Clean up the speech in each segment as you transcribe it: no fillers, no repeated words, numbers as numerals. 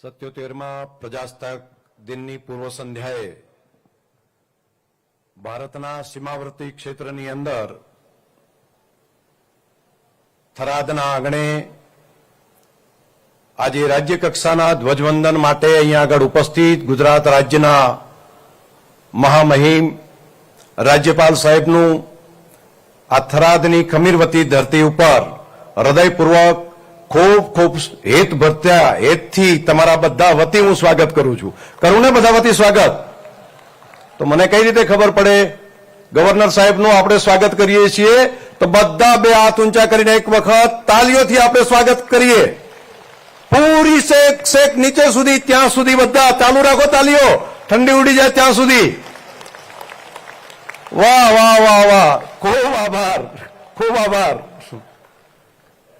77માં પ્રજાસત્તાક દિનની પૂર્વ સંધ્યાએ ભારતના સીમાવર્તી ક્ષેત્રની અંદર થરાદના આંગણે આજે રાજ્ય કક્ષાના ધ્વજવંદન માટે અહીંયા આગળ ઉપસ્થિત ગુજરાત રાજ્યના મહામહિમ રાજ્યપાલ સાહેબનું આ થરાદની ખમીરવતી ધરતી ઉપર હૃદયપૂર્વક ખૂબ ખૂબ હેતભર્યા હેતથી તમારા બધા વતી હું સ્વાગત કરું છું. કરું ને બધા વતી સ્વાગત? તો મને કઈ રીતે ખબર પડે? ગવર્નર સાહેબનું આપણે સ્વાગત કરીએ છીએ તો બધા બે હાથ ઊંચા કરીને એક વખત તાલીઓથી આપણે સ્વાગત કરીએ. પૂરી શેક નીચે સુધી, ત્યાં સુધી બધા ચાલુ રાખો તાલીઓ, ઠંડી ઉડી જાય ત્યાં સુધી. વાહ વાહ વાહ વાહ, ખૂબ આભાર, ખૂબ આભાર.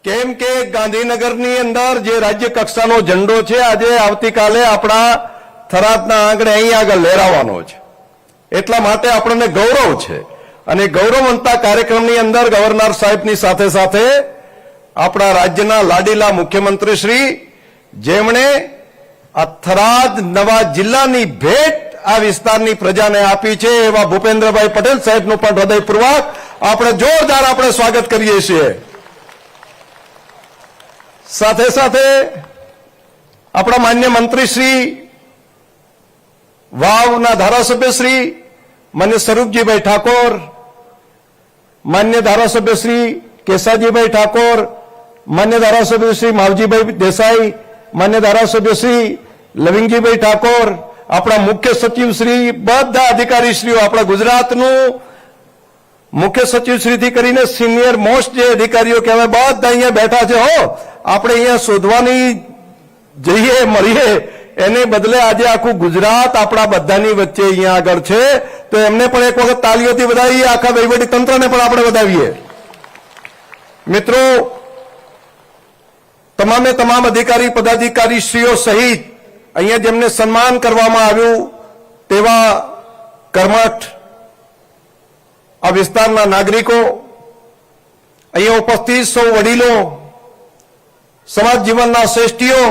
કેમ કે ગાંધીનગરની અંદર જે રાજ્ય કક્ષાનો ઝંડો છે આજે આવતીકાલે આપણા થરાદના આંગણે અહીં આગળ લહેરાવાનો છે, એટલા માટે આપણને ગૌરવ છે. અને ગૌરવવંતા કાર્યક્રમની અંદર ગવર્નર સાહેબની સાથે સાથે આપણા રાજ્યના લાડીલા મુખ્યમંત્રી શ્રી, જેમણે આ થરાદ નવા જિલ્લાની ભેટ આ વિસ્તારની પ્રજાને આપી છે, એવા ભૂપેન્દ્રભાઈ પટેલ સાહેબનું પણ હૃદયપૂર્વક આપણે જોરદાર આપણે સ્વાગત કરીએ છીએ. સાથે સાથે આપણા માન્ય મંત્રી શ્રી, વાવના ધારાસભ્ય શ્રી માન્ય સ્વરૂપજીભાઈ ઠાકોર, માન્ય ધારાસભ્ય શ્રી કેસાજીભાઈ ઠાકોર, માન્ય ધારાસભ્ય શ્રી માવજીભાઈ દેસાઈ, માન્ય ધારાસભ્ય શ્રી લવિંગજીભાઈ ઠાકોર, આપણા મુખ્ય સચિવ શ્રી, બધા અધિકારીશ્રીઓ, આપણા ગુજરાતનું મુખ્ય સચિવ શ્રીથી કરીને સિનિયર મોસ્ટ જે અધિકારીઓ કહેવાય, બધા અહીંયા બેઠા છે. હો, આપણે અહીંયા શોધવાની જઈએ મળીએ એને બદલે આજે આખું ગુજરાત આપણા બધાની વચ્ચે અહીંયા આગળ છે, તો એમને પણ એક વખત તાલીઓથી વધાવીએ, આખા વહીવટી તંત્રને પણ આપણે વધાવીએ. મિત્રો, તમામે તમામ અધિકારી પદાધિકારીશ્રીઓ સહિત અહીંયા જેમને સન્માન કરવામાં આવ્યું તેવા કર્મઠ આ વિસ્તારના નાગરિકો, અહીંયા ઉપસ્થિત સૌ વડીલો, સમાજ જીવનના શ્રેષ્ઠીઓ,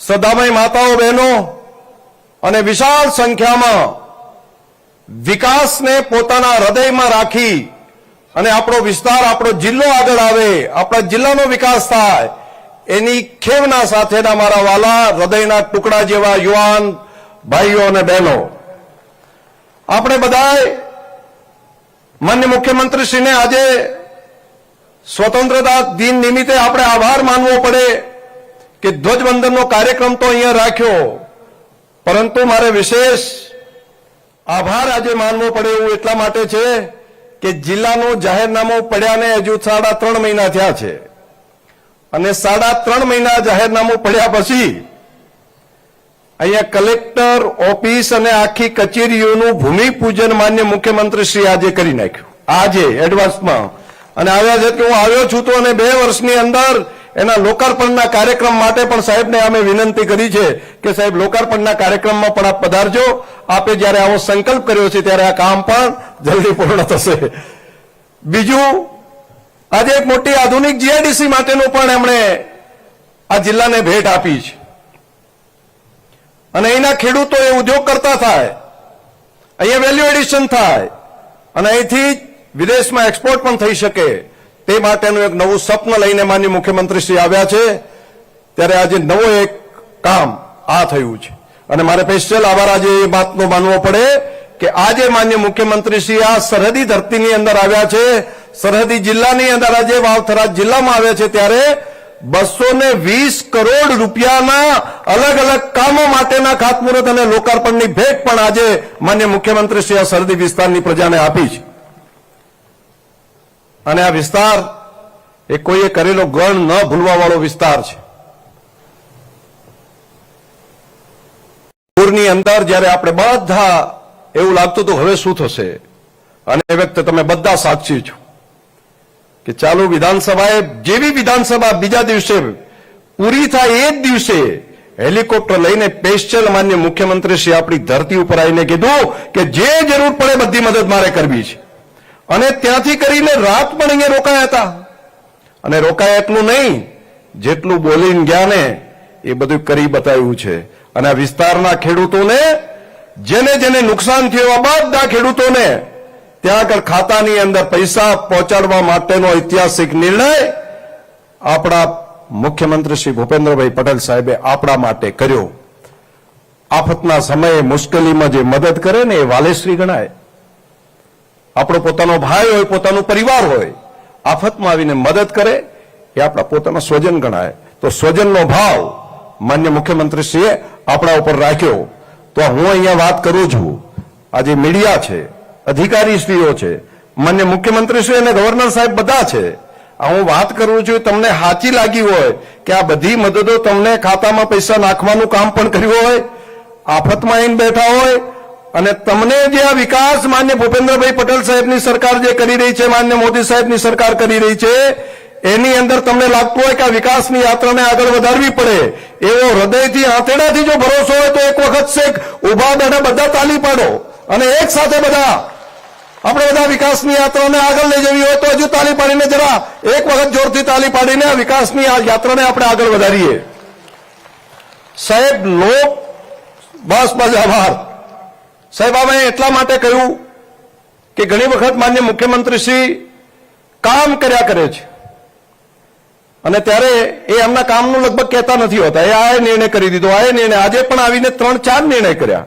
સદામય માતાઓ, બહેનો અને વિશાળ સંખ્યામાં વિકાસને પોતાના હૃદયમાં રાખી અને આપણો વિસ્તાર, આપણો જિલ્લો આગળ આવે, આપણા જિલ્લાનો વિકાસ થાય, એની ખેવના સાથેના મારા વાલા હૃદયના ટુકડા જેવા યુવાન ભાઈઓ અને બહેનો, આપણે બધાએ માન્ય મુખ્યમંત્રીશ્રીને આજે સ્વતંત્રતા દિન નિમિત્તે આપણે આભાર માનવો પડે કે ધ્વજવંદનનો કાર્યક્રમ તો અહીંયા રાખ્યો, પરંતુ મારે વિશેષ આભાર આજે માનવો પડે એવું એટલા માટે છે કે જિલ્લાનું જાહેરનામું પડ્યાને હજુ 3.5 મહિના થયા છે, અને 3.5 મહિના જાહેરનામું પડ્યા પછી અહીંયા કલેક્ટર ઓફિસ અને આખી કચેરીઓનું ભૂમિપૂજન માન્ય મુખ્યમંત્રી શ્રી આજે કરી નાખ્યું, આજે એડવાન્સમાં. અને આવ્યા છે કે હું આવ્યો છું તો, અને 2 વર્ષની અંદર એના લોકાર્પણના કાર્યક્રમ માટે પણ સાહેબને અમે વિનંતી કરી છે કે સાહેબ લોકાર્પણના કાર્યક્રમમાં પણ આપ પધારજો. આપે જ્યારે આવો સંકલ્પ કર્યો છે ત્યારે આ કામ પણ જલ્દી પૂર્ણ થશે. બીજું, આજે એક મોટી આધુનિક જીઆઈડીસી માટેનું પણ એમણે આ જિલ્લાને ભેટ આપી છે, અને અહીંના ખેડૂતો એ ઉદ્યોગ કરતા થાય, અહીંયા વેલ્યુ એડિશન થાય અને અહીંથી વિદેશમાં એક્સપોર્ટ પણ થઈ શકે, તે માટેનું એક નવું સ્વપ્ન લઈને માન્ય મુખ્યમંત્રી શ્રી આવ્યા છે. ત્યારે આજે નવો એક કામ આ થયું છે, અને મારે સ્પેશિયલ આભાર આજે એ વાતનો માનવો પડે કે આજે માન્ય મુખ્યમંત્રી શ્રી આ સરહદી ધરતીની અંદર આવ્યા છે, સરહદી જિલ્લાની અંદર આજે વાવ-થરાદ જિલ્લામાં આવ્યા છે, ત્યારે 220 કરોડ રૂપિયાના અલગ અલગ કામો માટેના ખાતમુહૂર્ત અને લોકાર્પણની ભેટ પણ આજે માન્ય મુખ્યમંત્રી શ્રી આ સરહદી વિસ્તારની પ્રજાને આપી છે. અને આ વિસ્તાર એ કોઈએ કરેલો ગણ ન ભૂલવા વાળો વિસ્તાર છે. પૂરની અંદર જ્યારે આપણે બધા એવું લાગતું હતું હવે શું થશે, અને એ વખતે તમે બધા સાક્ષી છો કે ચાલુ વિધાનસભાએ જેવી વિધાનસભા બીજા દિવસે પૂરી થાય એ જ દિવસે હેલિકોપ્ટર લઈને સ્પેશિયલ માન્ય મુખ્યમંત્રી શ્રી આપણી ધરતી ઉપર આવીને કીધું કે જે જરૂર પડે બધી મદદ મારે કરવી છે. અને ત્યાંથી કરીને રાત પણ અહીંયા રોકાયા હતા. અને રોકાયા એટલું નહીં, જેટલું બોલીને ગયા ને એ બધું કરી બતાવ્યું છે. અને આ વિસ્તારના ખેડૂતોને જેને જેને નુકસાન થયું એવા બધા ખેડૂતોને ત્યાં આગળ ખાતાની અંદર પૈસા પહોંચાડવા માટેનો ઐતિહાસિક નિર્ણય આપણા મુખ્યમંત્રી શ્રી ભૂપેન્દ્રભાઈ પટેલ સાહેબે આપણા માટે કર્યો. આફતના સમયે મુશ્કેલીમાં જે મદદ કરે ને એ વાલેશ્રી ગણાય. આપણો પોતાનો ભાઈ હોય, પોતાનું પરિવાર હોય, આફતમાં આવીને મદદ કરે એ આપણા પોતાના સ્વજન ગણાય. તો સ્વજનનો ભાવ માન્ય મુખ્યમંત્રીશ્રીએ આપણા ઉપર રાખ્યો. તો હું અહીંયા વાત કરું છું, આજે મીડિયા છે, અધિકારીશ્રીઓ છે, માન્ય મુખ્યમંત્રીશ્રી અને ગવર્નર સાહેબ બધા છે. હું વાત કરું છું, તમને સાચી લાગી હોય કે આ બધી મદદો તમને ખાતામાં પૈસા નાખવાનું કામ પણ કર્યું હોય, આફતમાં આવીને બેઠા હોય, અને તમને જે આ વિકાસ માન્ય ભૂપેન્દ્રભાઈ પટેલ સાહેબની સરકાર જે કરી રહી છે, માન્ય મોદી સાહેબની સરકાર કરી રહી છે, એની અંદર તમને લાગતું હોય કે આ વિકાસની યાત્રાને આગળ વધારવી પડે, એવો હૃદયથી આંતરડાથી જો ભરોસો હોય તો એક વખત શેખ ઉભા બેઠા બધા તાલી પાડો અને એક સાથે બધા આપણે બધા વિકાસની યાત્રાને આગળ લઈ જવી હોય તો હજુ તાલી પાડીને જરા એક વખત જોરથી તાલી પાડીને આ વિકાસની આ યાત્રાને આપણે આગળ વધારીએ. સાહેબ બસ આભાર. સાહેબ અમે એટલા માટે કહ્યું કે ઘણી વખત માન્ય મુખ્યમંત્રીશ્રી કામ કર્યા કરે છે અને ત્યારે એ એમના કામનું લગભગ કહેતા નથી હોતા. એ આ નિર્ણય કરી દીધો, આ નિર્ણય, આજે પણ આવીને 3-4 નિર્ણય કર્યા,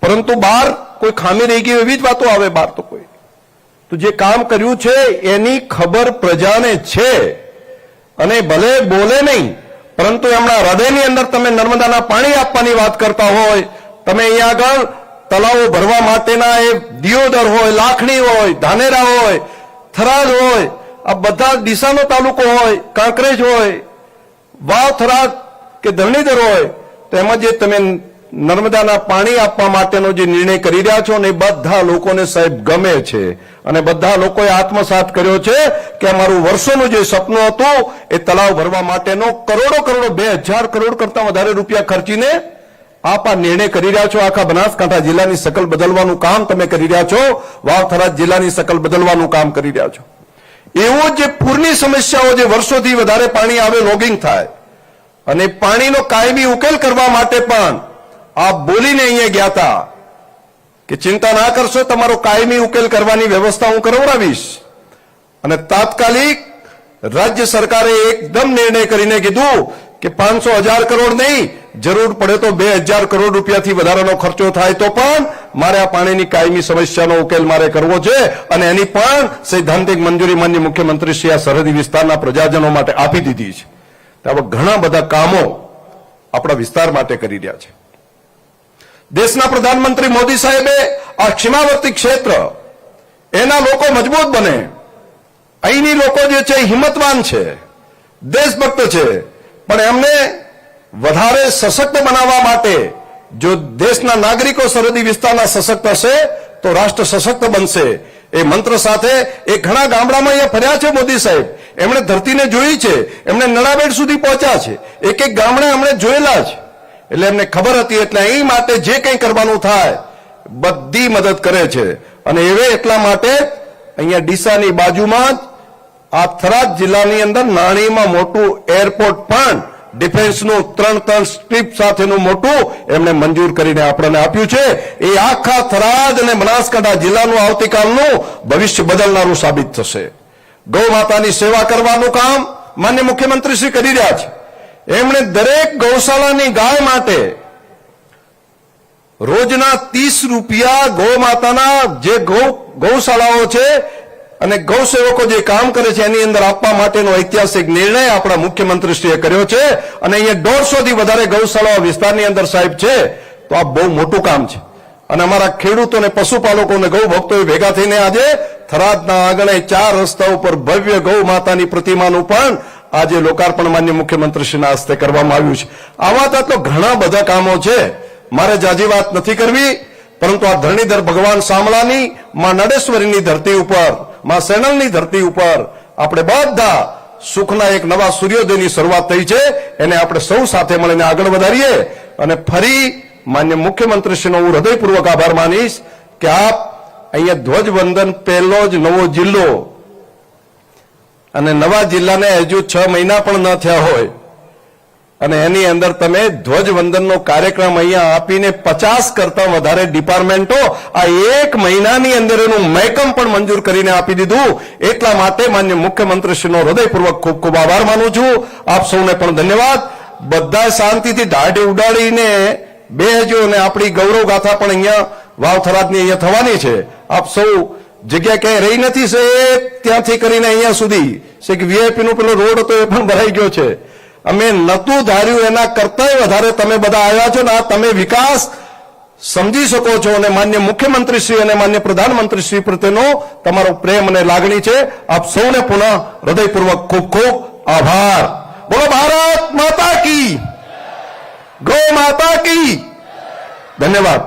પરંતુ બહાર કોઈ ખામી રહી ગઈ એવી જ વાતો આવે બહાર. તો કોઈ તો જે કામ કર્યું છે એની ખબર પ્રજાને છે અને ભલે બોલે નહીં, પરંતુ એમના હૃદયની અંદર તમે નર્મદાના પાણી આપવાની વાત કરતા હોય, તમે અહીંયા આગળ તળાવો ભરવા માટેના એ દિયોદર હોય, લાખણી હોય, ધાનેરા હોય, થરાદ હોય, આ બધા ડીસાનો તાલુકો હોય, કાંકરેજ હોય, વાવ, થરાદ કે ધરણીધર હોય, તો એમાં જે તમે નર્મદાના પાણી આપવા માટેનો જે નિર્ણય કરી રહ્યા છો ને એ બધા લોકોને સાહેબ ગમે છે અને બધા લોકોએ આત્મસાત કર્યો છે કે અમારું વર્ષોનું જે સપનું હતું એ તળાવ ભરવા માટેનો કરોડો 2000 કરોડ કરતા વધારે રૂપિયા ખર્ચીને આપ આ નિર્ણય કરી રહ્યા છો. આખા બનાસકાંઠા જિલ્લાની શકલ બદલવાનું કામ તમે કરી રહ્યા છો, વાવ થરાદ જિલ્લાની શકલ બદલવાનું કામ કરી રહ્યા છો. એવો જે પૂરની સમસ્યાઓ જે વર્ષોથી વધારે પાણી આવે, લોગિંગ થાય અને પાણીનો કાયમી ઉકેલ કરવા માટે પણ આપ બોલીને અહીંયા ગયા હતા કે ચિંતા ના કરશો, તમારો કાયમી ઉકેલ કરવાની વ્યવસ્થા હું કરાવડાવીશ. અને તાત્કાલિક રાજ્ય સરકારે એકદમ નિર્ણય કરીને કીધું કે 500,000 કરોડ નહીં, જરૂર પડે તો 2000 કરોડ રૂપિયાથી વધારાનો ખર્ચો થાય તો પણ મારે આ પાણીની કાયમી સમસ્યાનો ઉકેલ મારે કરવો છે અને એની પણ સૈદ્ધાંતિક મંજૂરી માન્ય મુખ્યમંત્રી શ્રી આ સરહદી વિસ્તારના પ્રજાજનો માટે આપી દીધી છે. આવા ઘણા બધા કામો આપણા વિસ્તાર માટે કરી રહ્યા છે. દેશના પ્રધાનમંત્રી મોદી સાહેબે આ સીમાવર્તી ક્ષેત્ર એના લોકો મજબૂત બને, અહીંની લોકો જે છે હિંમતવાન છે, દેશભક્ત છે, પણ એમને વધારે સશક્ત બનાવવા માટે જો દેશના નાગરિકો સરહદી વિસ્તારના સશક્ત હશે તો રાષ્ટ્ર સશક્ત બનશે. એ મંત્ર સાથે એ ઘણા ગામડામાં અહીંયા ફર્યા છે મોદી સાહેબ, એમણે ધરતીને જોઈ છે, એમણે નળાબેટ સુધી પહોંચ્યા છે, એક ગામડે એમણે જોયેલા છે, એટલે એમને ખબર હતી. એટલે અહીં માટે જે કંઈ કરવાનું થાય બધી મદદ કરે છે. અને એવે એટલા માટે અહીંયા ડીસાની બાજુમાં જ આ થરાદ જિલ્લાની અંદર નાણીમાં મોટું એરપોર્ટ પણ ડિફેન્સનું 3 સ્ટ્રીપ સાથેનું મોટું એમણે મંજૂર કરીને આપણને આપ્યું છે. એ આખા થરાદ અને બનાસકાંઠા જિલ્લાનું આવતીકાલનું ભવિષ્ય બદલનારું સાબિત થશે. ગૌ માતાની સેવા કરવાનું કામ માન્ય મુખ્યમંત્રી શ્રી કરી રહ્યા છે. એમણે દરેક ગૌશાળાની ગાય માટે રોજના 30 રૂપિયા ગૌ માતાના જે ગૌશાળાઓ છે અને ગૌસેવકો જે કામ કરે છે એની અંદર આપવા માટેનો ઐતિહાસિક નિર્ણય આપણા મુખ્યમંત્રીશ્રીએ કર્યો છે. અને અહીંયા 150 થી વધારે ગૌશાળાઓ વિસ્તારની અંદર સાહેબ છે. તો આ બહુ મોટું કામ છે. અને અમારા ખેડૂતોને, પશુપાલકોને, ગૌ ભક્તોએ ભેગા થઈને આજે થરાદના આંગણે 4 રસ્તા ઉપર ભવ્ય ગૌ માતાની પ્રતિમાનું પણ આજે લોકાર્પણ માન્ય મુખ્યમંત્રીશ્રીના હસ્તે કરવામાં આવ્યું છે. આવા તો ઘણા બધા કામો છે, મારે જાજી વાત નથી કરવી, પરંતુ આ ધરણીધર ભગવાન શામળાની, માં નડેશ્વરીની ધરતી ઉપર, માં સેનલની ધરતી ઉપર આપણે બધા સુખના એક નવા સૂર્યોદયની શરૂઆત થઈ છે. એને આપણે સૌ સાથે મળીને આગળ વધારીએ. અને ફરી માન્ય મુખ્યમંત્રીશ્રીનો હું હૃદયપૂર્વક આભાર માનીશ કે આપ અહીંયા ધ્વજવંદન પહેલો જ નવો જિલ્લો, અને નવા જિલ્લાને હજુ 6 મહિના પણ ન થયા હોય અને એની અંદર તમે ધ્વજવંદનનો કાર્યક્રમ અહીંયા આપીને 50 કરતા વધારે ડિપાર્ટમેન્ટો આ 1 મહિનાની અંદર એનું મહેકમ પણ મંજૂર કરીને આપી દીધું. એટલા માટે માન્ય મુખ્યમંત્રીશ્રીનો હૃદયપૂર્વક ખૂબ ખૂબ આભાર માનું છું. આપ સૌને પણ ધન્યવાદ. બધા શાંતિથી દાઢી ઉડાડીને બેહજો અને આપણી ગૌરવ ગાથા પણ અહીંયા વાવથરાદની અહીંયા થવાની છે. આપ સૌ જગ્યા ક્યાંય રહી નથી છે ત્યાંથી કરીને અહીંયા સુધી છે કે વીઆઈપી નો પેલો રોડ હતો એ પણ ભરાઈ ગયો છે. અમે નતું ધાર્યું એના કરતાંય વધારે તમે બધા આવ્યા છો ને આ તમે વિકાસ સમજી શકો છો અને માન્ય મુખ્યમંત્રીશ્રી અને માન્ય પ્રધાનમંત્રીશ્રી પ્રત્યેનો તમારો પ્રેમ અને લાગણી છે. આપ સૌને પુનઃ હૃદયપૂર્વક ખૂબ ખૂબ આભાર. બોલો ભારત માતા કી, ગૌ માતા કી. ધન્યવાદ.